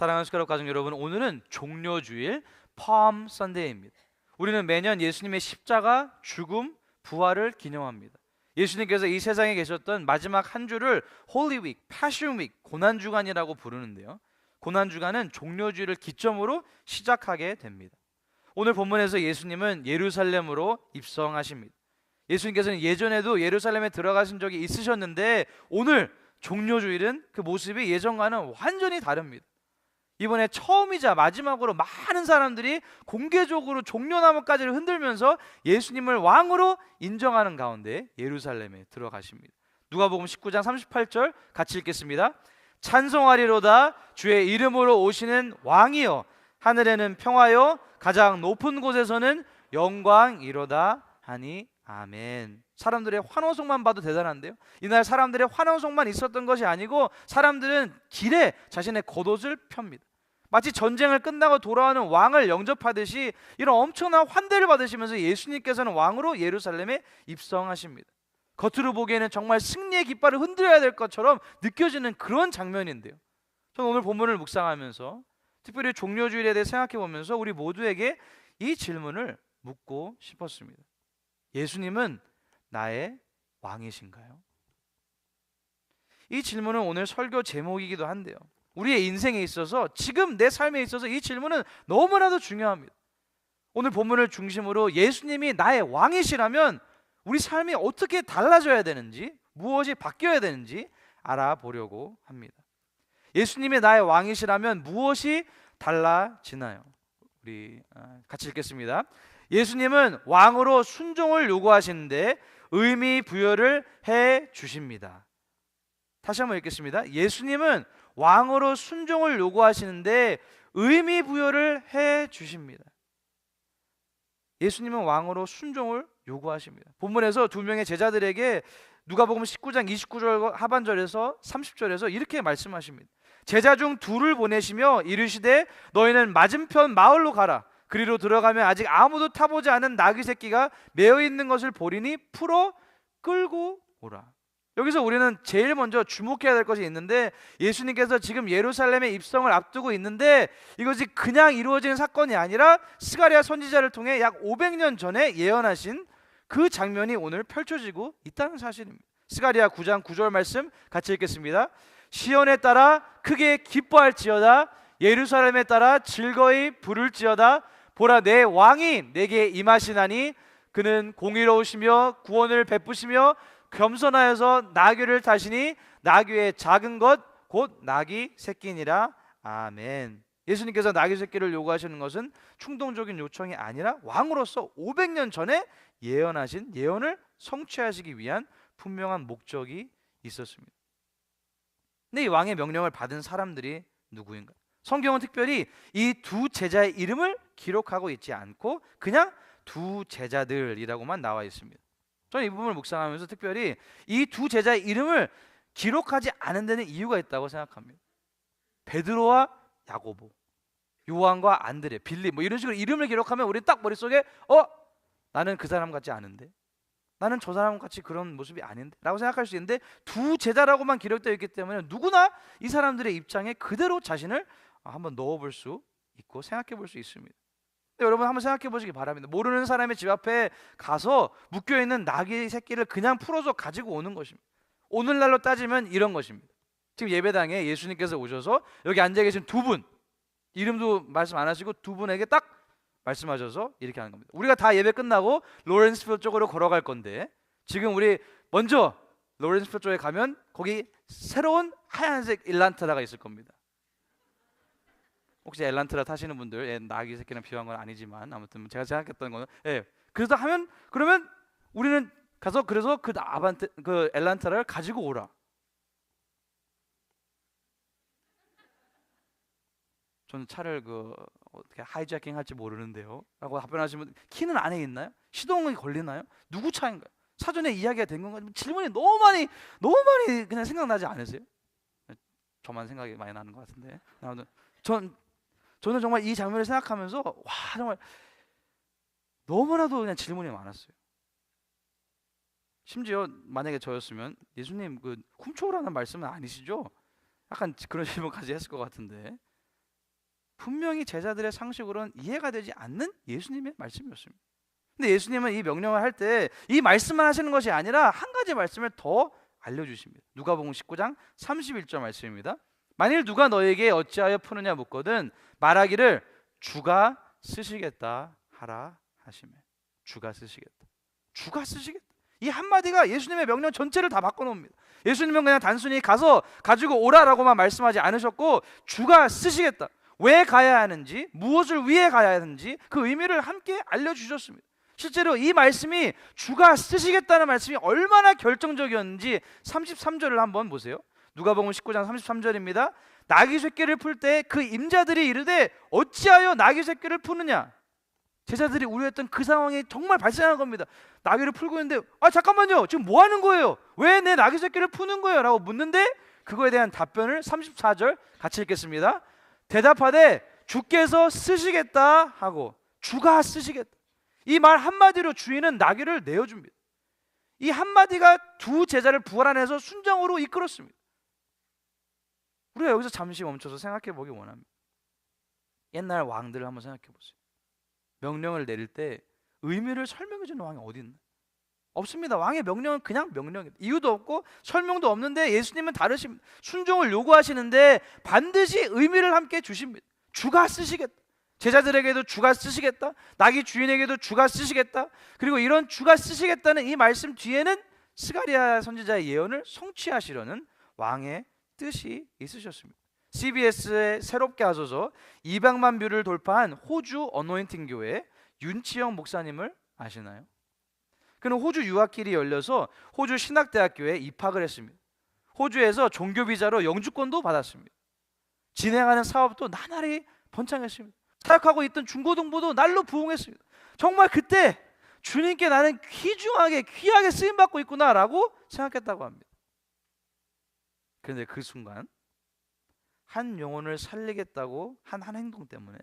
사랑하는 스카이업 가족 여러분, 오늘은 종료주일 팜 선데이입니다. 우리는 매년 예수님의 십자가, 죽음, 부활을 기념합니다. 예수님께서 이 세상에 계셨던 마지막 한 주를 홀리 윅, 패션 윅, 고난 주간이라고 부르는데요. 고난 주간은 종료주일을 기점으로 시작하게 됩니다. 오늘 본문에서 예수님은 예루살렘으로 입성하십니다. 예수님께서는 예전에도 예루살렘에 들어가신 적이 있으셨는데 오늘 종료주일은 그 모습이 예전과는 완전히 다릅니다. 이번에 처음이자 마지막으로 많은 사람들이 공개적으로 종려나무까지를 흔들면서 예수님을 왕으로 인정하는 가운데 예루살렘에 들어가십니다. 누가복음 19장 38절 같이 읽겠습니다. 찬송하리로다 주의 이름으로 오시는 왕이여, 하늘에는 평화여, 가장 높은 곳에서는 영광이로다 하니 아멘. 사람들의 환호성만 봐도 대단한데요, 이날 사람들의 환호성만 있었던 것이 아니고 사람들은 길에 자신의 겉옷을 펴니다. 마치 전쟁을 끝나고 돌아오는 왕을 영접하듯이 이런 엄청난 환대를 받으시면서 예수님께서는 왕으로 예루살렘에 입성하십니다. 겉으로 보기에는 정말 승리의 깃발을 흔들어야 될 것처럼 느껴지는 그런 장면인데요, 저는 오늘 본문을 묵상하면서 특별히 종료주일에 대해 생각해 보면서 우리 모두에게 이 질문을 묻고 싶었습니다. 예수님은 나의 왕이신가요? 이 질문은 오늘 설교 제목이기도 한데요, 우리의 인생에 있어서, 지금 내 삶에 있어서 이 질문은 너무나도 중요합니다. 오늘 본문을 중심으로 예수님이 나의 왕이시라면 우리 삶이 어떻게 달라져야 되는지, 무엇이 바뀌어야 되는지 알아보려고 합니다. 예수님이 나의 왕이시라면 무엇이 달라지나요? 우리 같이 읽겠습니다. 예수님은 왕으로 순종을 요구하시는데 의미 부여를 해 주십니다. 다시 한번 읽겠습니다. 예수님은 왕으로 순종을 요구하시는데 의미 부여를 해 주십니다. 예수님은 왕으로 순종을 요구하십니다. 본문에서 두 명의 제자들에게 누가복음 19장 29절 하반절에서 30절에서 이렇게 말씀하십니다. 제자 중 둘을 보내시며 이르시되 너희는 맞은편 마을로 가라. 그리로 들어가면 아직 아무도 타보지 않은 나귀 새끼가 매어 있는 것을 보리니 풀어 끌고 오라. 여기서 우리는 제일 먼저 주목해야 될 것이 있는데, 예수님께서 지금 예루살렘에 입성을 앞두고 있는데 이것이 그냥 이루어지는 사건이 아니라 스가랴 선지자를 통해 약 500년 전에 예언하신 그 장면이 오늘 펼쳐지고 있다는 사실입니다. 스가랴 9장 9절 말씀 같이 읽겠습니다. 시온에 따라 크게 기뻐할지어다, 예루살렘에 따라 즐거이 부를지어다. 보라, 내 왕이 내게 임하시나니 그는 공의로우시며 구원을 베푸시며 겸손하여서 나귀를 타시니 나귀의 작은 것 곧 나귀 새끼니라. 아멘. 예수님께서 나귀 새끼를 요구하시는 것은 충동적인 요청이 아니라 왕으로서 500년 전에 예언하신 예언을 성취하시기 위한 분명한 목적이 있었습니다. 근데 이 왕의 명령을 받은 사람들이 누구인가? 성경은 특별히 이 두 제자의 이름을 기록하고 있지 않고 그냥 두 제자들이라고만 나와 있습니다. 저는 이 부분을 묵상하면서 특별히 이 두 제자의 이름을 기록하지 않은 데는 이유가 있다고 생각합니다. 베드로와 야고보, 요한과 안드레, 빌립 뭐 이런 식으로 이름을 기록하면 우리 딱 머릿속에 나는 그 사람 같지 않은데, 나는 저 사람 같이 그런 모습이 아닌데 라고 생각할 수 있는데, 두 제자라고만 기록되어 있기 때문에 누구나 이 사람들의 입장에 그대로 자신을 한번 넣어볼 수 있고 생각해 볼 수 있습니다. 여러분 한번 생각해 보시기 바랍니다. 모르는 사람의 집 앞에 가서 묶여있는 나귀 새끼를 그냥 풀어서 가지고 오는 것입니다. 오늘날로 따지면 이런 것입니다. 지금 예배당에 예수님께서 오셔서 여기 앉아 계신 두 분, 이름도 말씀 안 하시고 두 분에게 딱 말씀하셔서 이렇게 하는 겁니다. 우리가 다 예배 끝나고 로렌스필 쪽으로 걸어갈 건데, 지금 우리 먼저 로렌스필 쪽에 가면 거기 새로운 하얀색 일란트라가 있을 겁니다. 혹시 엘란트라 타시는 분들, 나귀 새끼랑 비유한 건 아니지만 아무튼 제가 생각했던 거는, 그래서 하면, 그러면 우리는 가서 그래서 그 엘란트라를 가지고 오라. 저는 차를 어떻게 하이제킹 할지 모르는데요 라고 답변하시면, 키는 안에 있나요? 시동이 걸리나요? 누구 차인가요? 사전에 이야기가 된 건가요? 질문이 너무 많이 그냥 생각나지 않으세요? 저만 생각이 많이 나는 것 같은데, 아무튼 저는 정말 이 장면을 생각하면서 와, 정말 너무나도 그냥 질문이 많았어요. 심지어 만약에 저였으면 예수님 그 훔쳐오라는 말씀은 아니시죠? 약간 그런 질문까지 했을 것 같은데, 분명히 제자들의 상식으로는 이해가 되지 않는 예수님의 말씀이었습니다. 근데 예수님은 이 명령을 할 때 이 말씀만 하시는 것이 아니라 한 가지 말씀을 더 알려주십니다. 누가복음 19장 31절 말씀입니다. 만일 누가 너에게 어찌하여 푸느냐 묻거든 말하기를 주가 쓰시겠다 하라 하시매. 주가 쓰시겠다. 주가 쓰시겠다. 이 한마디가 예수님의 명령 전체를 다 바꿔놓습니다. 예수님은 그냥 단순히 가서 가지고 오라라고만 말씀하지 않으셨고 주가 쓰시겠다. 왜 가야 하는지, 무엇을 위해 가야 하는지 그 의미를 함께 알려주셨습니다. 실제로 이 말씀이 주가 쓰시겠다는 말씀이 얼마나 결정적이었는지 33절을 한번 보세요. 누가복음 19장 33절입니다. 나귀 새끼를 풀 때 그 임자들이 이르되 어찌하여 나귀 새끼를 푸느냐. 제자들이 우려했던 그 상황이 정말 발생한 겁니다. 나귀를 풀고 있는데 잠깐만요, 지금 뭐 하는 거예요? 왜 내 나귀 새끼를 푸는 거예요? 라고 묻는데 그거에 대한 답변을 34절 같이 읽겠습니다. 대답하되 주께서 쓰시겠다 하고 주가 쓰시겠다. 이 말 한마디로 주인은 나귀를 내어줍니다. 이 한마디가 두 제자를 부활안에서 순정으로 이끌었습니다. 우리가 여기서 잠시 멈춰서 생각해 보기 원합니다. 옛날 왕들을 한번 생각해 보세요. 명령을 내릴 때 의미를 설명해 주는 왕이 어디 있나? 없습니다. 왕의 명령은 그냥 명령입니다. 이유도 없고 설명도 없는데 예수님은 다르십니다. 순종을 요구하시는데 반드시 의미를 함께 주십니다. 주가 쓰시겠다. 제자들에게도 주가 쓰시겠다. 나귀 주인에게도 주가 쓰시겠다. 그리고 이런 주가 쓰시겠다는 이 말씀 뒤에는 스가랴 선지자의 예언을 성취하시려는 왕의 뜻이 있으셨습니다. CBS에 새롭게 하소서 200만 뷰를 돌파한 호주 어노인팅 교회 윤치영 목사님을 아시나요? 그는 호주 유학길이 열려서 호주 신학대학교에 입학을 했습니다. 호주에서 종교 비자로 영주권도 받았습니다. 진행하는 사업도 나날이 번창했습니다. 사역하고 있던 중고등부도 날로 부흥했습니다. 정말 그때 주님께 나는 귀하게 쓰임받고 있구나라고 생각했다고 합니다. 그런데 그 순간 한 영혼을 살리겠다고 한 행동 때문에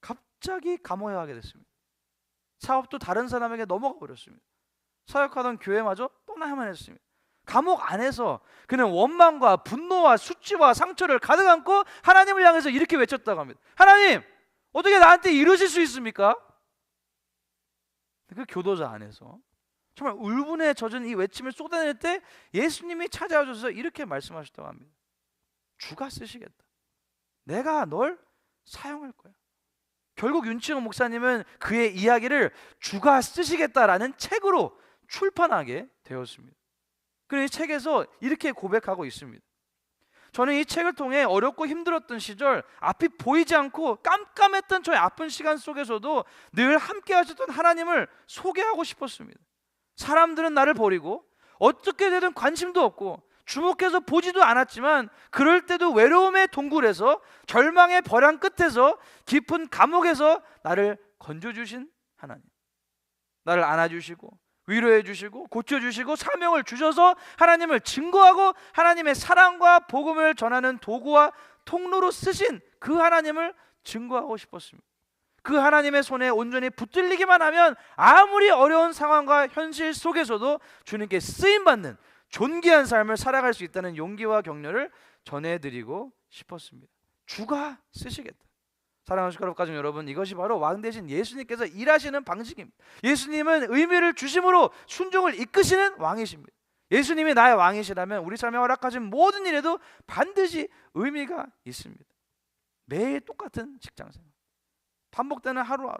갑자기 감옥에 가게 됐습니다. 사업도 다른 사람에게 넘어가 버렸습니다. 사역하던 교회마저 떠나야만 했습니다. 감옥 안에서 그는 원망과 분노와 수치와 상처를 가득 안고 하나님을 향해서 이렇게 외쳤다고 합니다. 하나님, 어떻게 나한테 이러실 수 있습니까? 그 교도소 안에서 정말 울분에 젖은 이 외침을 쏟아낼 때 예수님이 찾아오셔서 이렇게 말씀하셨다고 합니다. 주가 쓰시겠다. 내가 널 사용할 거야. 결국 윤치영 목사님은 그의 이야기를 주가 쓰시겠다라는 책으로 출판하게 되었습니다. 그리고 이 책에서 이렇게 고백하고 있습니다. 저는 이 책을 통해 어렵고 힘들었던 시절 앞이 보이지 않고 깜깜했던 저의 아픈 시간 속에서도 늘 함께 하셨던 하나님을 소개하고 싶었습니다. 사람들은 나를 버리고 어떻게 되든 관심도 없고 주목해서 보지도 않았지만 그럴 때도 외로움의 동굴에서 절망의 벼랑 끝에서 깊은 감옥에서 나를 건져주신 하나님, 나를 안아주시고 위로해 주시고 고쳐주시고 사명을 주셔서 하나님을 증거하고 하나님의 사랑과 복음을 전하는 도구와 통로로 쓰신 그 하나님을 증거하고 싶었습니다. 그 하나님의 손에 온전히 붙들리기만 하면 아무리 어려운 상황과 현실 속에서도 주님께 쓰임받는 존귀한 삶을 살아갈 수 있다는 용기와 격려를 전해드리고 싶었습니다. 주가 쓰시겠다. 사랑하는 숟가락 가족 여러분, 이것이 바로 왕 대신 예수님께서 일하시는 방식입니다. 예수님은 의미를 주심으로 순종을 이끄시는 왕이십니다. 예수님이 나의 왕이시라면 우리 삶에 허락하신 모든 일에도 반드시 의미가 있습니다. 매일 똑같은 직장생활, 반복되는 하루하루,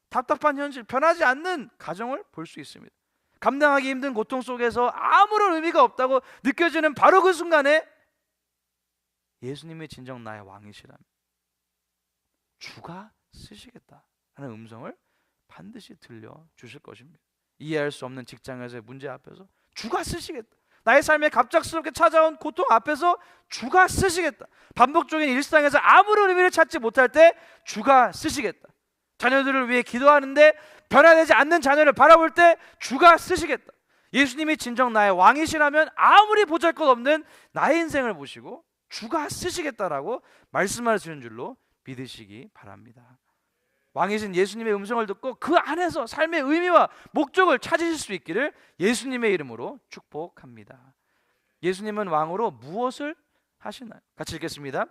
답답한 현실, 변하지 않는 가정을 볼 수 있습니다. 감당하기 힘든 고통 속에서 아무런 의미가 없다고 느껴지는 바로 그 순간에 예수님이 진정 나의 왕이시라면 주가 쓰시겠다 하는 음성을 반드시 들려주실 것입니다. 이해할 수 없는 직장에서의 문제 앞에서 주가 쓰시겠다. 나의 삶에 갑작스럽게 찾아온 고통 앞에서 주가 쓰시겠다. 반복적인 일상에서 아무런 의미를 찾지 못할 때 주가 쓰시겠다. 자녀들을 위해 기도하는데 변화되지 않는 자녀를 바라볼 때 주가 쓰시겠다. 예수님이 진정 나의 왕이시라면 아무리 보잘것없는 나의 인생을 보시고 주가 쓰시겠다라고 말씀하시는 줄로 믿으시기 바랍니다. 왕이신 예수님의 음성을 듣고 그 안에서 삶의 의미와 목적을 찾으실 수 있기를 예수님의 이름으로 축복합니다. 예수님은 왕으로 무엇을 하시나요? 같이 읽겠습니다.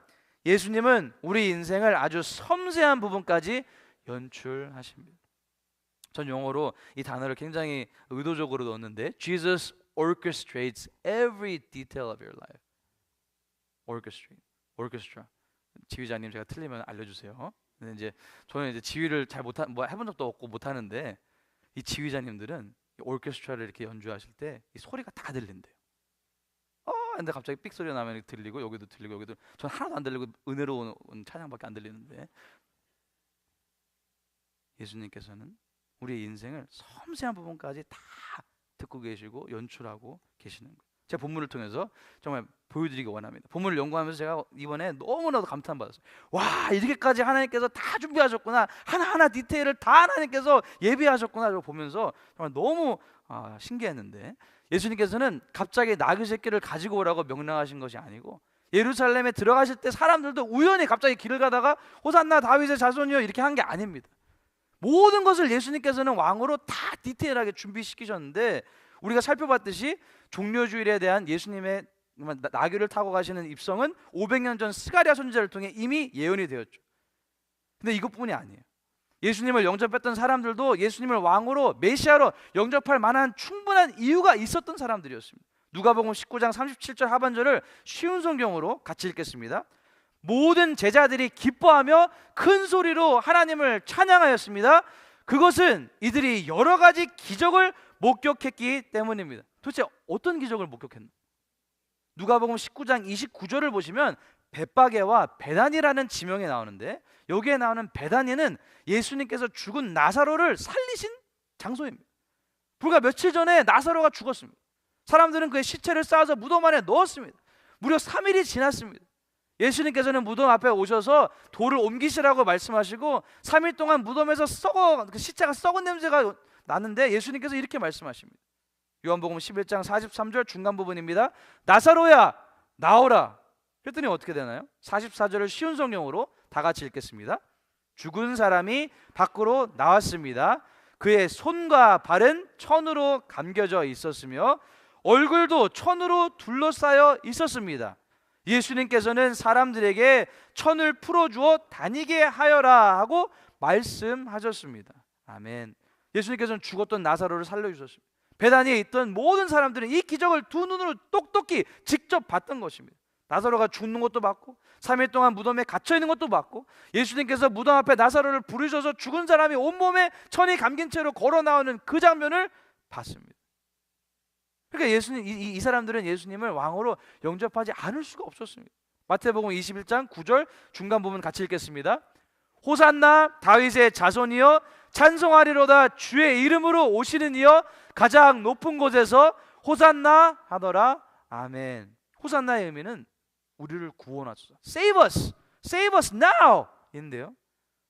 예수님은 우리 인생을 아주 섬세한 부분까지 연출하십니다. 전 영어로 이 단어를 굉장히 의도적으로 넣었는데 Jesus orchestrates every detail of your life. orchestra. 지휘자님 제가 틀리면 알려주세요. 근데 이제 저는 이제 지휘를 잘 해본 적도 없고 못하는데 이 지휘자님들은 오케스트라를 이렇게 연주하실 때 이 소리가 다 들린대요. 근데 갑자기 삑 소리가 나면 들리고 여기도 들리고 여기도 전 하나도 안 들리고 은혜로운 찬양밖에 안 들리는데 예수님께서는 우리의 인생을 섬세한 부분까지 다 듣고 계시고 연출하고 계시는 거예요. 제가 본문을 통해서 정말 보여드리기 원합니다. 본문을 연구하면서 제가 이번에 너무나도 감탄받았어요. 와, 이렇게까지 하나님께서 다 준비하셨구나. 하나하나 디테일을 다 하나님께서 예비하셨구나. 보면서 정말 너무 신기했는데 예수님께서는 갑자기 나귀 새끼를 가지고 오라고 명령하신 것이 아니고 예루살렘에 들어가실 때 사람들도 우연히 갑자기 길을 가다가 호산나 다윗의 자손이여 이렇게 한 게 아닙니다. 모든 것을 예수님께서는 왕으로 다 디테일하게 준비시키셨는데 우리가 살펴봤듯이 종려주일에 대한 예수님의 나귀를 타고 가시는 입성은 500년 전 스가랴 선지자를 통해 이미 예언이 되었죠. 근데 이것뿐이 아니에요. 예수님을 영접했던 사람들도 예수님을 왕으로 메시아로 영접할 만한 충분한 이유가 있었던 사람들이었습니다. 누가복음 19장 37절 하반절을 쉬운 성경으로 같이 읽겠습니다. 모든 제자들이 기뻐하며 큰 소리로 하나님을 찬양하였습니다. 그것은 이들이 여러 가지 기적을 목격했기 때문입니다. 도대체 어떤 기적을 목격했나? 누가복음 19장 29절을 보시면 벳바게와 베다니라는 지명이 나오는데 여기에 나오는 베다니는 예수님께서 죽은 나사로를 살리신 장소입니다. 불과 며칠 전에 나사로가 죽었습니다. 사람들은 그의 시체를 쌓아서 무덤 안에 넣었습니다. 무려 3일이 지났습니다. 예수님께서는 무덤 앞에 오셔서 돌을 옮기시라고 말씀하시고 3일 동안 무덤에서 그 시체가 썩은 냄새가 나는데 예수님께서 이렇게 말씀하십니다. 요한복음 11장 43절 중간 부분입니다. 나사로야 나오라. 그랬더니 어떻게 되나요? 44절을 쉬운 성경으로 다 같이 읽겠습니다. 죽은 사람이 밖으로 나왔습니다. 그의 손과 발은 천으로 감겨져 있었으며 얼굴도 천으로 둘러싸여 있었습니다. 예수님께서는 사람들에게 천을 풀어주어 다니게 하여라 하고 말씀하셨습니다. 아멘. 예수님께서는 죽었던 나사로를 살려주셨습니다. 베다니에 있던 모든 사람들은 이 기적을 두 눈으로 똑똑히 직접 봤던 것입니다. 나사로가 죽는 것도 봤고 3일 동안 무덤에 갇혀있는 것도 봤고 예수님께서 무덤 앞에 나사로를 부르셔서 죽은 사람이 온몸에 천이 감긴 채로 걸어 나오는 그 장면을 봤습니다. 그러니까 이 사람들은 예수님을 왕으로 영접하지 않을 수가 없었습니다. 마태복음 21장 9절 중간 부분 같이 읽겠습니다. 호산나 다윗의 자손이여 찬송하리로다 주의 이름으로 오시는 이여 가장 높은 곳에서 호산나 하더라. 아멘. 호산나의 의미는 우리를 구원하소서. Save us, save us now 인데요.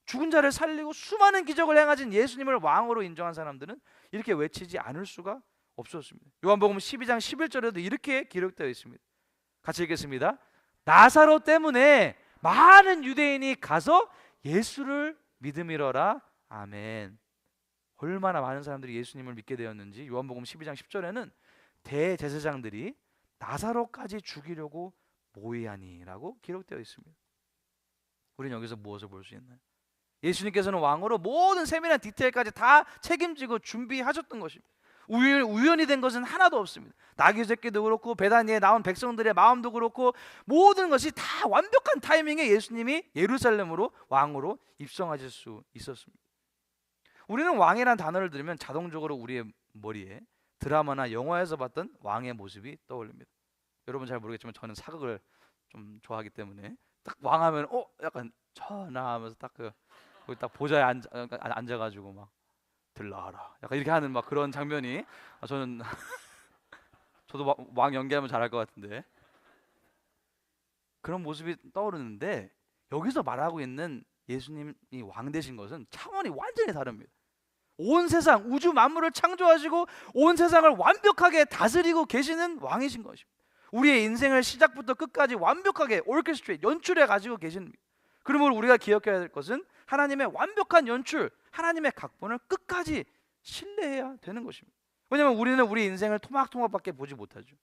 죽은 자를 살리고 수많은 기적을 행하신 예수님을 왕으로 인정한 사람들은 이렇게 외치지 않을 수가 없었습니다. 요한복음 12장 11절에도 이렇게 기록되어 있습니다. 같이 읽겠습니다. 나사로 때문에 많은 유대인이 가서 예수를 믿음이러라. 아멘. 얼마나 많은 사람들이 예수님을 믿게 되었는지 요한복음 12장 10절에는 대제사장들이 나사로까지 죽이려고 모의하니라고 기록되어 있습니다. 우리는 여기서 무엇을 볼 수 있나요? 예수님께서는 왕으로 모든 세밀한 디테일까지 다 책임지고 준비하셨던 것입니다. 우연이 된 것은 하나도 없습니다. 나귀 새끼도 그렇고 베다니에 나온 백성들의 마음도 그렇고 모든 것이 다 완벽한 타이밍에 예수님이 예루살렘으로 왕으로 입성하실 수 있었습니다. 우리는 왕이라는 단어를 들으면 자동적으로 우리의 머리에 드라마나 영화에서 봤던 왕의 모습이 떠올립니다. 여러분 잘 모르겠지만 저는 사극을 좀 좋아하기 때문에 딱 왕하면 약간 전하하면서 딱 거기 딱 보좌에 앉아가지고 막 들라라 약간 이렇게 하는 막 그런 장면이 저는 저도 왕 연기하면 잘할 것 같은데 그런 모습이 떠오르는데 여기서 말하고 있는 예수님이 왕 되신 것은 차원이 완전히 다릅니다. 온 세상 우주 만물을 창조하시고 온 세상을 완벽하게 다스리고 계시는 왕이신 것입니다. 우리의 인생을 시작부터 끝까지 완벽하게 오케스트레이트 연출해 가지고 계십니다. 그러므로 우리가 기억해야 될 것은 하나님의 완벽한 연출, 하나님의 각본을 끝까지 신뢰해야 되는 것입니다. 왜냐하면 우리는 우리 인생을 토막토막밖에 보지 못하죠.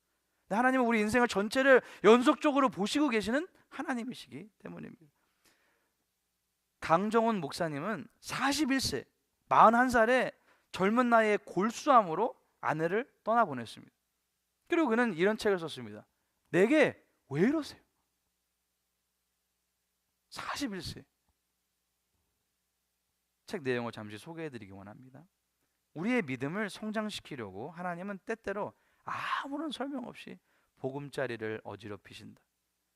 하나님은 우리 인생을 전체를 연속적으로 보시고 계시는 하나님이시기 때문입니다. 강정훈 목사님은 41세 41살에 젊은 나이에 골수암으로 아내를 떠나보냈습니다. 그리고 그는 이런 책을 썼습니다. 내게 왜 이러세요? 41세. 책 내용을 잠시 소개해드리기 원합니다. 우리의 믿음을 성장시키려고 하나님은 때때로 아무런 설명 없이 보금자리를 어지럽히신다.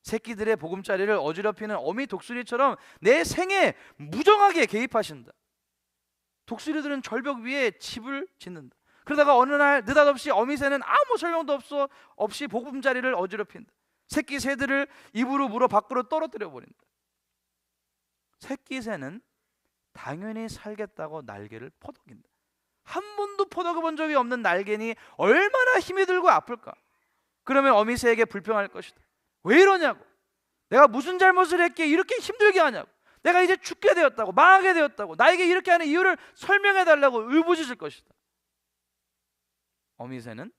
새끼들의 보금자리를 어지럽히는 어미 독수리처럼 내 생에 무정하게 개입하신다. 독수리들은 절벽 위에 집을 짓는다. 그러다가 어느 날 느닷없이 어미새는 아무 설명도 없이 보금자리를 어지럽힌다. 새끼 새들을 입으로 물어 밖으로 떨어뜨려 버린다. 새끼 새는 당연히 살겠다고 날개를 퍼덕인다. 한 번도 퍼덕여 본 적이 없는 날개니 얼마나 힘이 들고 아플까. 그러면 어미새에게 불평할 것이다. 왜 이러냐고. 내가 무슨 잘못을 했기에 이렇게 힘들게 하냐고. 내가 이제 죽게 되었다고, 망하게 되었다고, 나에게 이렇게 하는 이유를 설명해 달라고 울부짖을 것이다. 어미새는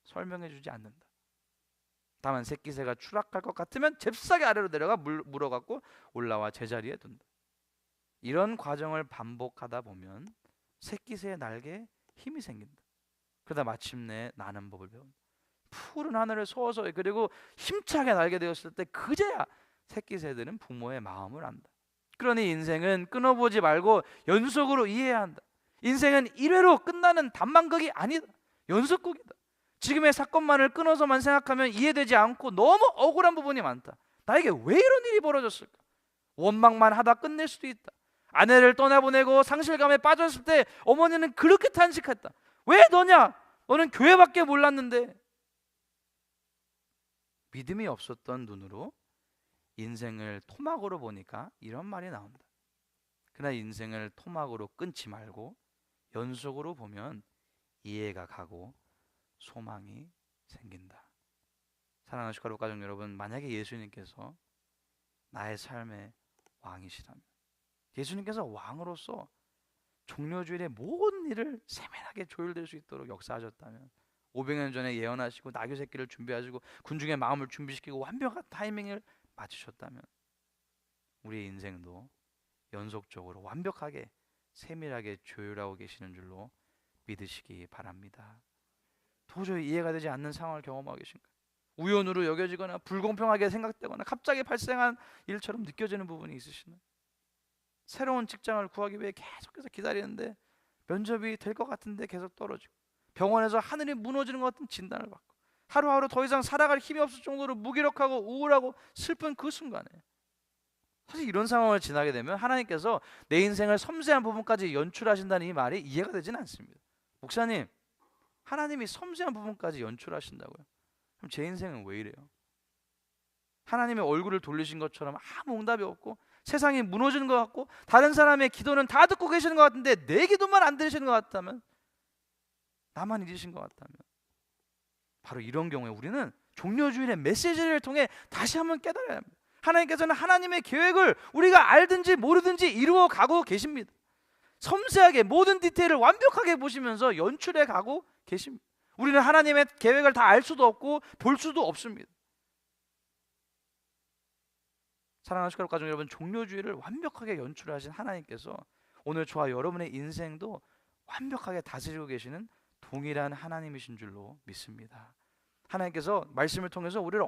설명해 주지 않는다. 다만 새끼새가 추락할 것 같으면 잽싸게 아래로 내려가 물어갖고 올라와 제자리에 둔다. 이런 과정을 반복하다 보면 새끼새의 날개에 힘이 생긴다. 그러다 마침내 나는 법을 배운다. 푸른 하늘을 서서히 그리고 힘차게 날게 되었을 때 그제야 새끼새들은 부모의 마음을 안다. 그러니 인생은 끊어보지 말고 연속으로 이해해야 한다. 인생은 1회로 끝나는 단만극이 아니다. 연속극이다. 지금의 사건만을 끊어서만 생각하면 이해되지 않고 너무 억울한 부분이 많다. 나에게 왜 이런 일이 벌어졌을까? 원망만 하다 끝낼 수도 있다. 아내를 떠나보내고 상실감에 빠졌을 때 어머니는 그렇게 탄식했다. 왜 너냐? 너는 교회밖에 몰랐는데. 믿음이 없었던 눈으로 인생을 토막으로 보니까 이런 말이 나온다. 그러나 인생을 토막으로 끊지 말고 연속으로 보면 이해가 가고 소망이 생긴다. 사랑하는 슈카로 가족 여러분, 만약에 예수님께서 나의 삶의 왕이시라면, 예수님께서 왕으로서 종려주일의 모든 일을 세밀하게 조율될 수 있도록 역사하셨다면, 500년 전에 예언하시고 나귀 새끼를 준비하시고 군중의 마음을 준비시키고 완벽한 타이밍을 맞추셨다면 우리의 인생도 연속적으로 완벽하게 세밀하게 조율하고 계시는 줄로 믿으시기 바랍니다. 도저히 이해가 되지 않는 상황을 경험하고 계신가요? 우연으로 여겨지거나 불공평하게 생각되거나 갑자기 발생한 일처럼 느껴지는 부분이 있으시나요? 새로운 직장을 구하기 위해 계속해서 기다리는데 면접이 될 것 같은데 계속 떨어지고, 병원에서 하늘이 무너지는 것 같은 진단을 받고, 하루하루 더 이상 살아갈 힘이 없을 정도로 무기력하고 우울하고 슬픈 그 순간에, 사실 이런 상황을 지나게 되면 하나님께서 내 인생을 섬세한 부분까지 연출하신다는 이 말이 이해가 되지는 않습니다. 목사님, 하나님이 섬세한 부분까지 연출하신다고요? 그럼 제 인생은 왜 이래요? 하나님의 얼굴을 돌리신 것처럼 아무 응답이 없고 세상이 무너지는 것 같고 다른 사람의 기도는 다 듣고 계시는 것 같은데 내 기도만 안 들으시는 것 같다면, 나만 잊으신 것 같다면, 바로 이런 경우에 우리는 종려주일의 메시지를 통해 다시 한번 깨달아야 합니다. 하나님께서는 하나님의 계획을 우리가 알든지 모르든지 이루어 가고 계십니다. 섬세하게 모든 디테일을 완벽하게 보시면서 연출해 가고 계십니다. 우리는 하나님의 계획을 다 알 수도 없고 볼 수도 없습니다. 사랑하는 슈카로 가족 여러분, 종려주의를 완벽하게 연출하신 하나님께서 오늘 저와 여러분의 인생도 완벽하게 다스리고 계시는 동일한 하나님이신 줄로 믿습니다. 하나님께서 말씀을 통해서 우리를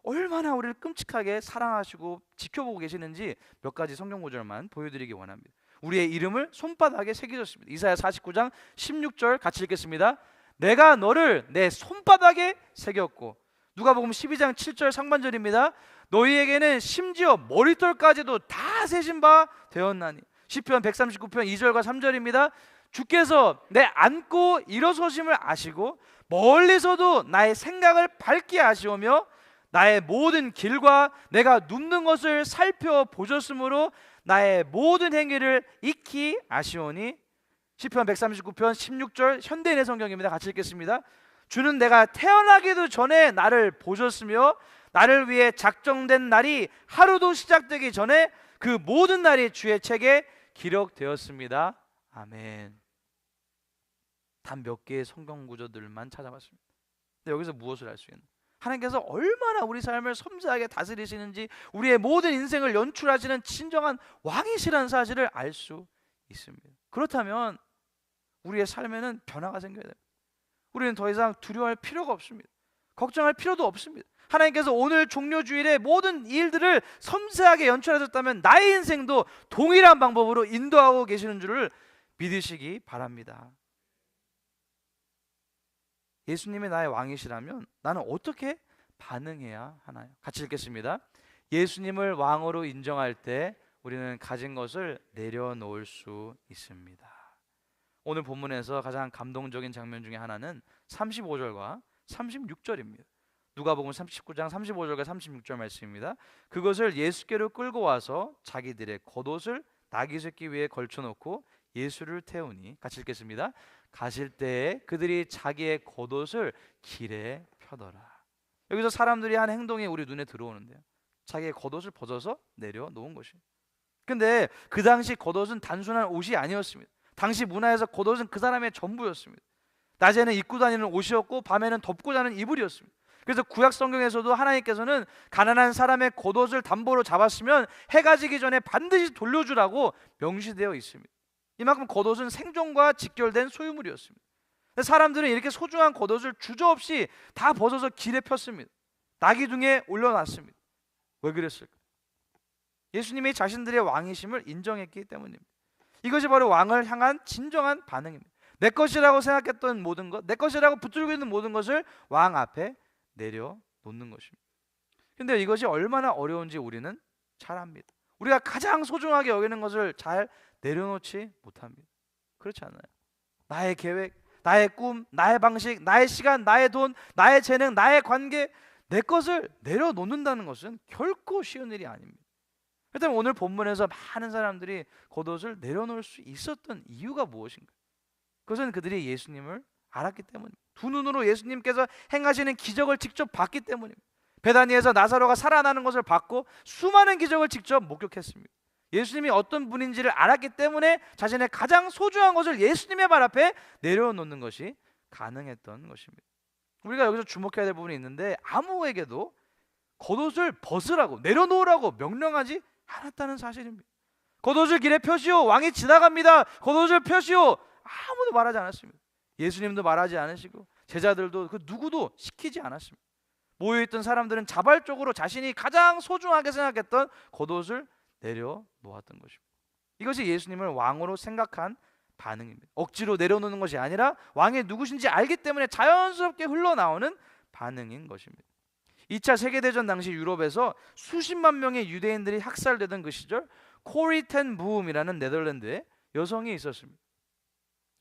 얼마나 우리를 끔찍하게 사랑하시고 지켜보고 계시는지 몇 가지 성경 구절만 보여드리기 원합니다. 우리의 이름을 손바닥에 새기셨습니다. 이사야 49장 16절 같이 읽겠습니다. 내가 너를 내 손바닥에 새겼고, 누가복음 12장 7절 상반절입니다. 너희에게는 심지어 머리털까지도 다 세신 바 되었나니. 시편 139편 2절과 3절입니다. 주께서 내 앉고 일어서심을 아시고 멀리서도 나의 생각을 밝게 아시오며 나의 모든 길과 내가 눕는 것을 살펴보셨으므로 나의 모든 행위를 익히 아시오니. 시편 139편 16절 현대인의 성경입니다. 같이 읽겠습니다. 주는 내가 태어나기도 전에 나를 보셨으며 나를 위해 작정된 날이 하루도 시작되기 전에 그 모든 날이 주의 책에 기록되었습니다. 아멘. 단 몇 개의 성경 구절들만 찾아봤습니다. 근데 여기서 무엇을 알 수 있는? 하나님께서 얼마나 우리 삶을 섬세하게 다스리시는지, 우리의 모든 인생을 연출하시는 진정한 왕이시라는 사실을 알 수 있습니다. 그렇다면 우리의 삶에는 변화가 생겨야 돼요. 우리는 더 이상 두려워할 필요가 없습니다. 걱정할 필요도 없습니다. 하나님께서 오늘 종료주일에 모든 일들을 섬세하게 연출하셨다면 나의 인생도 동일한 방법으로 인도하고 계시는 줄을 믿으시기 바랍니다. 예수님이 나의 왕이시라면 나는 어떻게 반응해야 하나요? 같이 읽겠습니다. 예수님을 왕으로 인정할 때 우리는 가진 것을 내려놓을 수 있습니다. 오늘 본문에서 가장 감동적인 장면 중에 하나는 35절과 36절입니다. 누가복음 39장 35절과 36절 말씀입니다. 그것을 예수께로 끌고 와서 자기들의 겉옷을 나귀 새끼 위에 걸쳐놓고 예수를 태우니, 같이 읽겠습니다. 가실 때에 그들이 자기의 겉옷을 길에 펴더라. 여기서 사람들이 한 행동이 우리 눈에 들어오는데요, 자기의 겉옷을 벗어서 내려놓은 것입니다. 근데 그 당시 겉옷은 단순한 옷이 아니었습니다. 당시 문화에서 겉옷은 그 사람의 전부였습니다. 낮에는 입고 다니는 옷이었고 밤에는 덮고 자는 이불이었습니다. 그래서 구약 성경에서도 하나님께서는 가난한 사람의 겉옷을 담보로 잡았으면 해가 지기 전에 반드시 돌려주라고 명시되어 있습니다. 이만큼 겉옷은 생존과 직결된 소유물이었습니다. 사람들은 이렇게 소중한 겉옷을 주저없이 다 벗어서 길에 폈습니다. 나귀 등에 올려놨습니다. 왜 그랬을까? 예수님이 자신들의 왕이심을 인정했기 때문입니다. 이것이 바로 왕을 향한 진정한 반응입니다. 내 것이라고 생각했던 모든 것, 내 것이라고 붙들고 있는 모든 것을 왕 앞에 내려놓는 것입니다. 근데 이것이 얼마나 어려운지 우리는 잘 압니다. 우리가 가장 소중하게 여기는 것을 잘 내려놓지 못합니다. 그렇지 않나요? 나의 계획, 나의 꿈, 나의 방식, 나의 시간, 나의 돈, 나의 재능, 나의 관계, 내 것을 내려놓는다는 것은 결코 쉬운 일이 아닙니다. 일단 오늘 본문에서 많은 사람들이 겉옷을 내려놓을 수 있었던 이유가 무엇인가? 그것은 그들이 예수님을 알았기 때문입니다. 두 눈으로 예수님께서 행하시는 기적을 직접 봤기 때문입니다. 베다니에서 나사로가 살아나는 것을 봤고 수많은 기적을 직접 목격했습니다. 예수님이 어떤 분인지를 알았기 때문에 자신의 가장 소중한 것을 예수님의 발 앞에 내려놓는 것이 가능했던 것입니다. 우리가 여기서 주목해야 될 부분이 있는데, 아무에게도 겉옷을 벗으라고, 내려놓으라고 명령하지 않았다는 사실입니다. 겉옷을 길에 펴시오, 왕이 지나갑니다, 겉옷을 펴시오, 아무도 말하지 않았습니다. 예수님도 말하지 않으시고 제자들도 그 누구도 시키지 않았습니다. 모여있던 사람들은 자발적으로 자신이 가장 소중하게 생각했던 겉옷을 내려놓았던 것입니다. 이것이 예수님을 왕으로 생각한 반응입니다. 억지로 내려놓는 것이 아니라 왕이 누구신지 알기 때문에 자연스럽게 흘러나오는 반응인 것입니다. 2차 세계대전 당시 유럽에서 수십만 명의 유대인들이 학살되던 그 시절, 코리 텐 부음이라는 네덜란드의 여성이 있었습니다.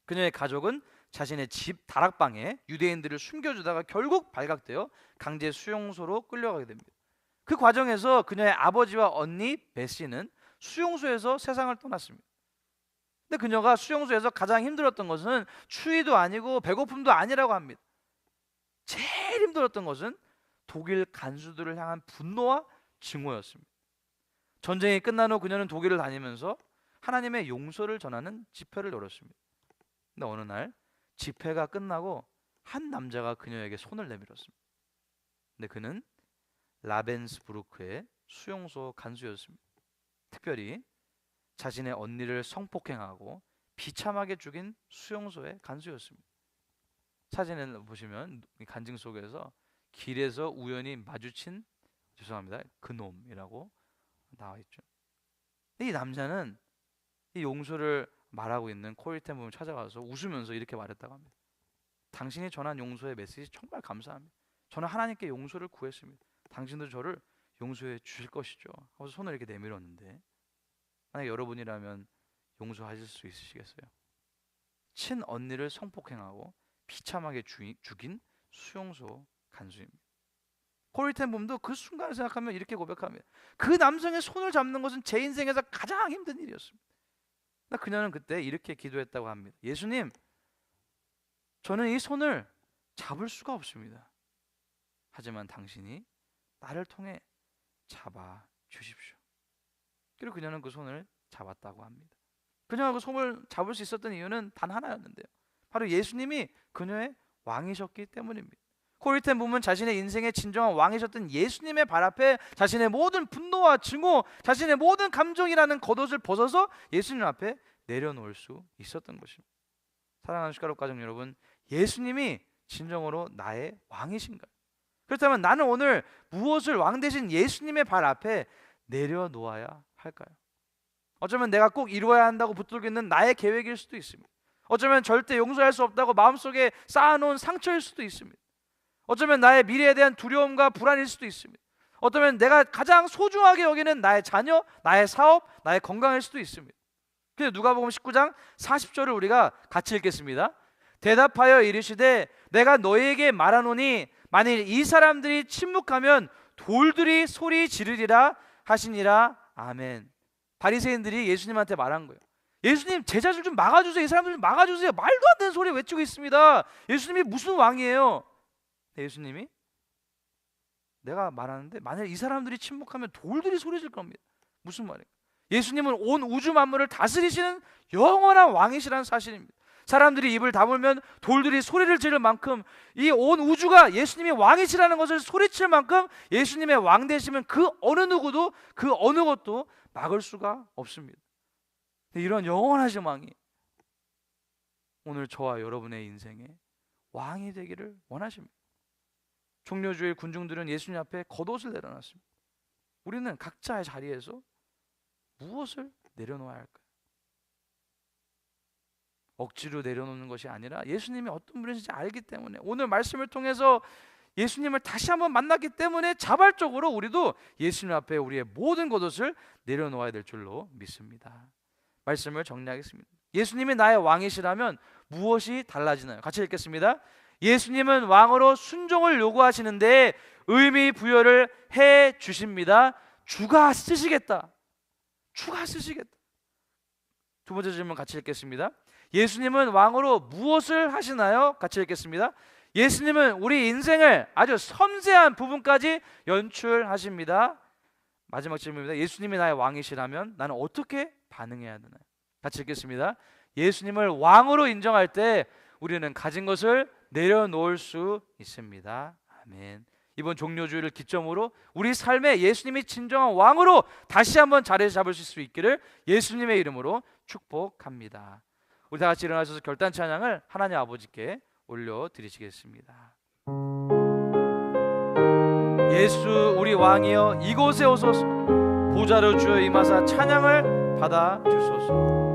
그녀의 가족은 자신의 집 다락방에 유대인들을 숨겨주다가 결국 발각되어 강제 수용소로 끌려가게 됩니다. 그 과정에서 그녀의 아버지와 언니 베시는 수용소에서 세상을 떠났습니다. 근데 그녀가 수용소에서 가장 힘들었던 것은 추위도 아니고 배고픔도 아니라고 합니다. 제일 힘들었던 것은 독일 간수들을 향한 분노와 증오였습니다. 전쟁이 끝난 후 그녀는 독일을 다니면서 하나님의 용서를 전하는 집회를 열었습니다. 근데 어느 날 집회가 끝나고 한 남자가 그녀에게 손을 내밀었습니다. 근데 그는 라벤스부르크의 수용소 간수였습니다. 특별히 자신의 언니를 성폭행하고 비참하게 죽인 수용소의 간수였습니다. 사진을 보시면 간증 속에서 길에서 우연히 마주친, 죄송합니다, 그놈이라고 나와 있죠. 이 남자는 이 용서를 말하고 있는 코리 텐 부음을 찾아가서 웃으면서 이렇게 말했다고 합니다. 당신이 전한 용서의 메시지 정말 감사합니다. 저는 하나님께 용서를 구했습니다. 당신도 저를 용서해 주실 것이죠 하고서 손을 이렇게 내밀었는데, 만약 여러분이라면 용서하실 수 있으시겠어요? 친언니를 성폭행하고 비참하게 죽인 수용소 간수입니다. 코리 텐 부음도 그 순간을 생각하면 이렇게 고백합니다. 그 남성의 손을 잡는 것은 제 인생에서 가장 힘든 일이었습니다. 그녀는 그때 이렇게 기도했다고 합니다. 예수님, 저는 이 손을 잡을 수가 없습니다. 하지만 당신이 나를 통해 잡아 주십시오. 그리고 그녀는 그 손을 잡았다고 합니다. 그녀가 그 손을 잡을 수 있었던 이유는 단 하나였는데요, 바로 예수님이 그녀의 왕이셨기 때문입니다. 코리텐 부부는 자신의 인생의 진정한 왕이셨던 예수님의 발 앞에 자신의 모든 분노와 증오, 자신의 모든 감정이라는 겉옷을 벗어서 예수님 앞에 내려놓을 수 있었던 것입니다. 사랑하는 숟가락 가족 여러분, 예수님이 진정으로 나의 왕이신가요? 그렇다면 나는 오늘 무엇을 왕 대신 예수님의 발 앞에 내려놓아야 할까요? 어쩌면 내가 꼭 이루어야 한다고 붙들고 있는 나의 계획일 수도 있습니다. 어쩌면 절대 용서할 수 없다고 마음속에 쌓아놓은 상처일 수도 있습니다. 어쩌면 나의 미래에 대한 두려움과 불안일 수도 있습니다. 어쩌면 내가 가장 소중하게 여기는 나의 자녀, 나의 사업, 나의 건강일 수도 있습니다. 근데 누가복음 19장 40절을 우리가 같이 읽겠습니다. 대답하여 이르시되 내가 너희에게 말하노니 만일 이 사람들이 침묵하면 돌들이 소리 지르리라 하시니라. 아멘. 바리새인들이 예수님한테 말한 거예요. 예수님, 제자들 좀 막아주세요. 이 사람들 좀 막아주세요. 말도 안 되는 소리 외치고 있습니다. 예수님이 무슨 왕이에요? 예수님이 내가 말하는데 만약 이 사람들이 침묵하면 돌들이 소리 질 겁니다. 무슨 말이에요? 예수님은 온 우주 만물을 다스리시는 영원한 왕이시라는 사실입니다. 사람들이 입을 다물면 돌들이 소리를 지를 만큼 이 온 우주가 예수님이 왕이시라는 것을 소리칠 만큼 예수님의 왕 되시면 그 어느 누구도 그 어느 것도 막을 수가 없습니다. 이런 영원하신 왕이 오늘 저와 여러분의 인생에 왕이 되기를 원하십니다. 종려주일 군중들은 예수님 앞에 겉옷을 내려놨습니다. 우리는 각자의 자리에서 무엇을 내려놓아야 할까요? 억지로 내려놓는 것이 아니라 예수님이 어떤 분이신지 알기 때문에, 오늘 말씀을 통해서 예수님을 다시 한번 만났기 때문에 자발적으로 우리도 예수님 앞에 우리의 모든 겉옷을 내려놓아야 될 줄로 믿습니다. 말씀을 정리하겠습니다. 예수님이 나의 왕이시라면 무엇이 달라지나요? 같이 읽겠습니다. 예수님은 왕으로 순종을 요구하시는데 의미 부여를 해 주십니다. 주가 쓰시겠다. 주가 쓰시겠다. 두 번째 질문 같이 읽겠습니다. 예수님은 왕으로 무엇을 하시나요? 같이 읽겠습니다. 예수님은 우리 인생을 아주 섬세한 부분까지 연출하십니다. 마지막 질문입니다. 예수님이 나의 왕이시라면 나는 어떻게 반응해야 되나요? 같이 읽겠습니다. 예수님을 왕으로 인정할 때 우리는 가진 것을 내려놓을 수 있습니다. 아멘. 이번 종료주의를 기점으로 우리 삶에 예수님이 진정한 왕으로 다시 한번 자리 잡을 수 있기를 예수님의 이름으로 축복합니다. 우리 다 같이 일어나셔서 결단 찬양을 하나님 아버지께 올려드리시겠습니다. 예수 우리 왕이여 이곳에 오소서, 보좌로 주여 임하사 찬양을 받아 주소서.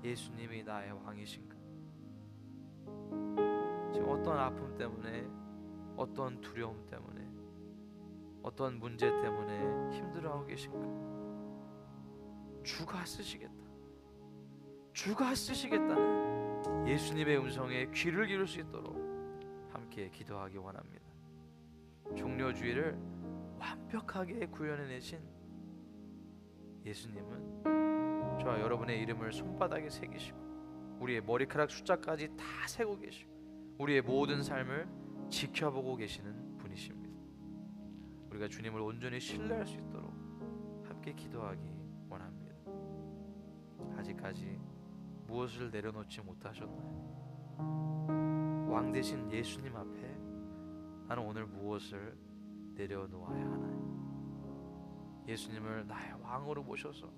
예수님이 나의 왕이신가? 지금 어떤 아픔 때문에, 어떤 두려움 때문에, 어떤 문제 때문에 힘들어하고 계신가? 주가 쓰시겠다, 주가 쓰시겠다는 예수님의 음성에 귀를 기울 수 있도록 함께 기도하기 원합니다. 종려주의를 완벽하게 구현해내신 예수님은 저와 여러분의 이름을 손바닥에 새기시고 우리의 머리카락 숫자까지 다 세고 계시고 우리의 모든 삶을 지켜보고 계시는 분이십니다. 우리가 주님을 온전히 신뢰할 수 있도록 함께 기도하기 원합니다. 아직까지 무엇을 내려놓지 못하셨나요? 왕 되신 예수님 앞에 나는 오늘 무엇을 내려놓아야 하나요? 예수님을 나의 왕으로 모셔서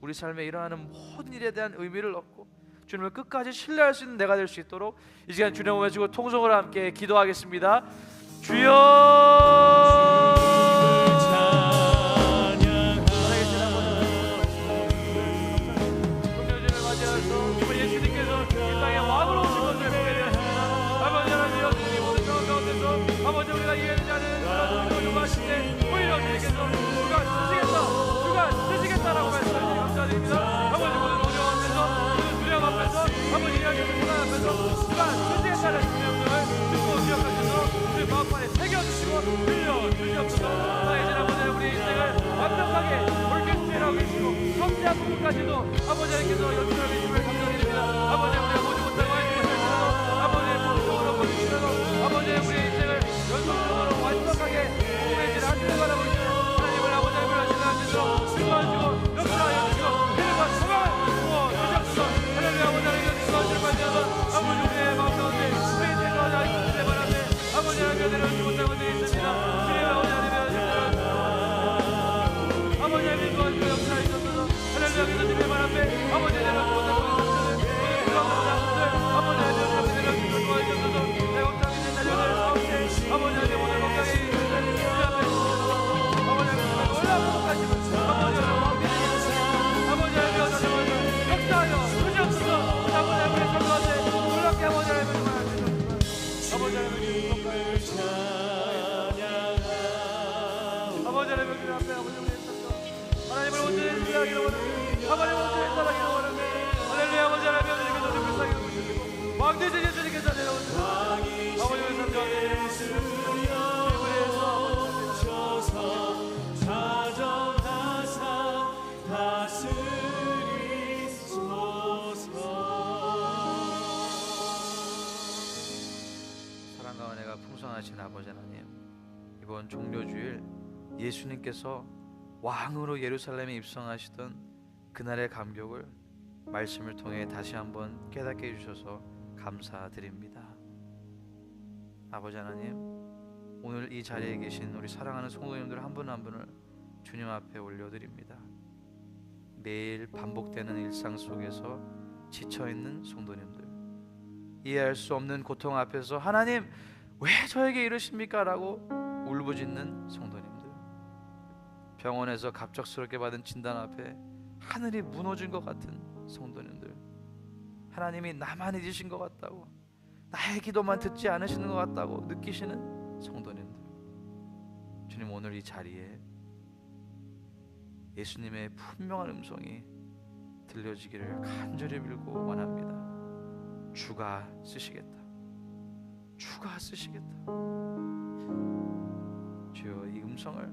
우리 삶에 일어나는 모든 일에 대한 의미를 얻고 주님을 끝까지 신뢰할 수 있는 내가 될 수 있도록 이 시간 주님을 외치고 통성으로 함께 기도하겠습니다. 주여! 아버지 우리가 이해하지 않는 그런 우리를 요구하실 때 오히려 주님께서 주가 쓰시겠다라고 말씀하시니 감사드립니다. 아버지 오늘 어려움 앞에서 오늘 두려움 앞에서 아버지 이야기하는 시간 앞에서 주가 쓰시겠다는 주명을 듣고 기억하셔서 우리 마음판에 새겨주시고 들려주시옵소서. 나의 진 아버지 우리 인생을 완벽하게 올케스트라고 계시고 성취한 부분까지도 아버지 하나님께서 연출하고 계심을 감사드립니다. 아버지 우리가 보지 못하고 알지 못할지라도 아버지의 몸속으로 보시더라도 아버지의 우리의 인생을 연속적으로 완벽하게 공개질 하시는 바라고 있는 하나님을 아버지 하나님을 신뢰하면서 즐거워하시고 역사하여 주시고 힘과 소망을 부어주시옵소서. 하나님 아버지 하나님께서 즐거워하시는 말씀하셔서 아버지 우리의 마음 가운데 우리의 죄가하지 않기 바랍니다. 아버지 하나님께서 내려오지 못하고 있습니다. 주님 아버지 하나님께서 아버지 하나님께서 도와주시고 역사하시옵소서. 하나님 아버지 주님의 말 앞에 아버지 내려오지 못하고 있습니다. 아버지 하나님께서 내려오시고 도와주시옵소서. 내 걱정이 있는 자녀들 아버지 하나님 오늘 건강에 있는 주 앞에 아버지 하나님 놀라운 것까지는 아버지 하나님 아버지 하나님 역사하여 주시옵소서. 아버지 하나님 우리 삶 가운데 놀랍게 아버지 하나님 아버지 하나님 아버지 하나님 주 앞에 아버지 우리의 삶과 하나님을 온전히 신뢰하기를 원합니다. 하나님을 온전히 따라가기를 원합니다. 할렐루야. 아버지 하나님 아버지께서 우리를 살게 해주시고 왕 되신 예수님께서 내려오시고 아버지 우리 삶 가운데 사랑과 은혜가 풍성하신 아버지 하나님, 이번 종려주일 예수님께서 왕으로 예루살렘에 입성하시던 그날의 감격을 말씀을 통해 다시 한번 깨닫게 해주셔서 감사드립니다. 아버지 하나님, 오늘 이 자리에 계신 우리 사랑하는 성도님들 한 분 한 분을 주님 앞에 올려드립니다. 매일 반복되는 일상 속에서 지쳐있는 성도님들, 이해할 수 없는 고통 앞에서 하나님 왜 저에게 이러십니까? 라고 울부짖는 성도님들, 병원에서 갑작스럽게 받은 진단 앞에 하늘이 무너진 것 같은 성도님들, 하나님이 나만 잊으신 것 같다고, 나의 기도만 듣지 않으시는 것 같다고 느끼시는 성도님들, 주님 오늘 이 자리에 예수님의 분명한 음성이 들려지기를 간절히 빌고 원합니다. 주가 쓰시겠다, 주가 쓰시겠다. 주여 이 음성을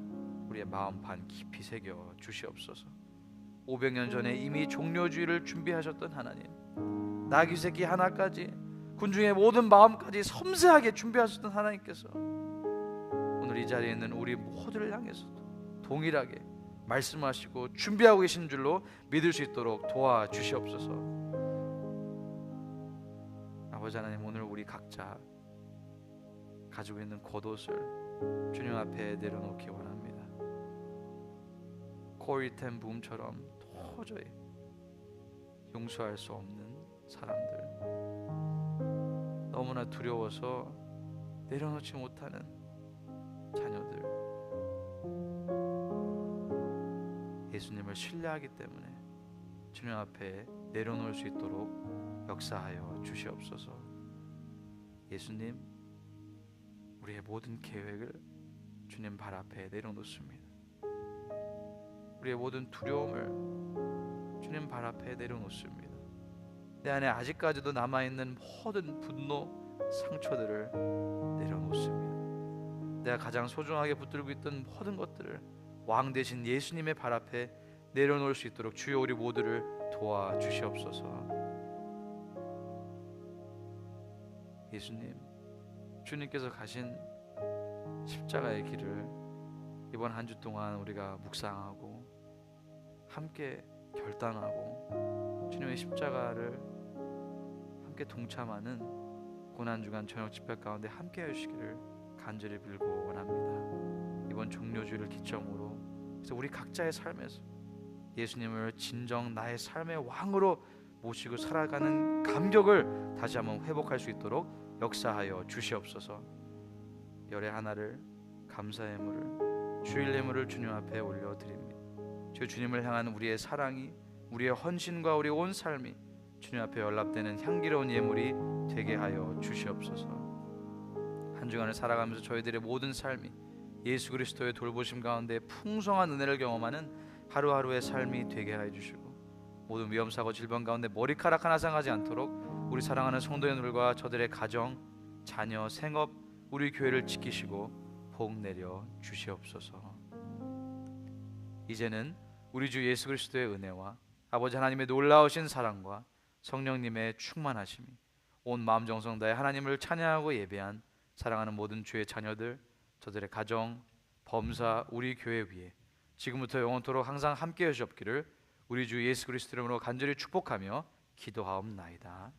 우리의 마음판 깊이 새겨 주시옵소서. 500년 전에 이미 종려주의를 준비하셨던 하나님, 나귀 새끼 하나까지 군중의 모든 마음까지 섬세하게 준비하셨던 하나님께서 오늘 이 자리에 있는 우리 모두를 향해서도 동일하게 말씀하시고 준비하고 계신 줄로 믿을 수 있도록 도와주시옵소서. 아버지 하나님, 오늘 우리 각자 가지고 있는 겉옷을 주님 앞에 내려놓기 원합니다. 코리텐 붐처럼 도저히 용서할 수 없는 사람들, 너무나 두려워서 내려놓지 못하는 자녀들, 예수님을 신뢰하기 때문에 주님 앞에 내려놓을 수 있도록 역사하여 주시옵소서. 예수님, 우리의 모든 계획을 주님 발 앞에 내려놓습니다. 우리의 모든 두려움을 주님 발 앞에 내려놓습니다. 내 안에 아직까지도 남아있는 모든 분노, 상처들을 내려놓습니다. 내가 가장 소중하게 붙들고 있던 모든 것들을 왕 되신 예수님의 발 앞에 내려놓을 수 있도록 주여 우리 모두를 도와주시옵소서. 예수님, 주님께서 가신 십자가의 길을 이번 한 주 동안 우리가 묵상하고 함께 결단하고 주님의 십자가를 함께 동참하는 고난주간 저녁 집회 가운데 함께 하시기를 간절히 빌고 원합니다. 이번 종료주일을 기점으로 그래서 우리 각자의 삶에서 예수님을 진정 나의 삶의 왕으로 모시고 살아가는 감격을 다시 한번 회복할 수 있도록 역사하여 주시옵소서. 열의 하나를 감사의 예물을 주일 예물을 주님 앞에 올려드립니다. 주 주님을 향한 우리의 사랑이, 우리의 헌신과 우리의 온 삶이 주님 앞에 연락되는 향기로운 예물이 되게 하여 주시옵소서. 한 주간을 살아가면서 저희들의 모든 삶이 예수 그리스도의 돌보심 가운데 풍성한 은혜를 경험하는 하루하루의 삶이 되게 하여 주시고, 모든 위험사고 질병 가운데 머리카락 하나 상하지 않도록 우리 사랑하는 성도님들과 저들의 가정, 자녀, 생업, 우리 교회를 지키시고 복 내려 주시옵소서. 이제는 우리 주 예수 그리스도의 은혜와 아버지 하나님의 놀라우신 사랑과 성령님의 충만하심이 온 마음 정성 다해 하나님을 찬양하고 예배한 사랑하는 모든 주의 자녀들, 저들의 가정, 범사, 우리 교회 위에 지금부터 영원토록 항상 함께 하시옵기를 우리 주 예수 그리스도 이름으로 간절히 축복하며 기도하옵나이다.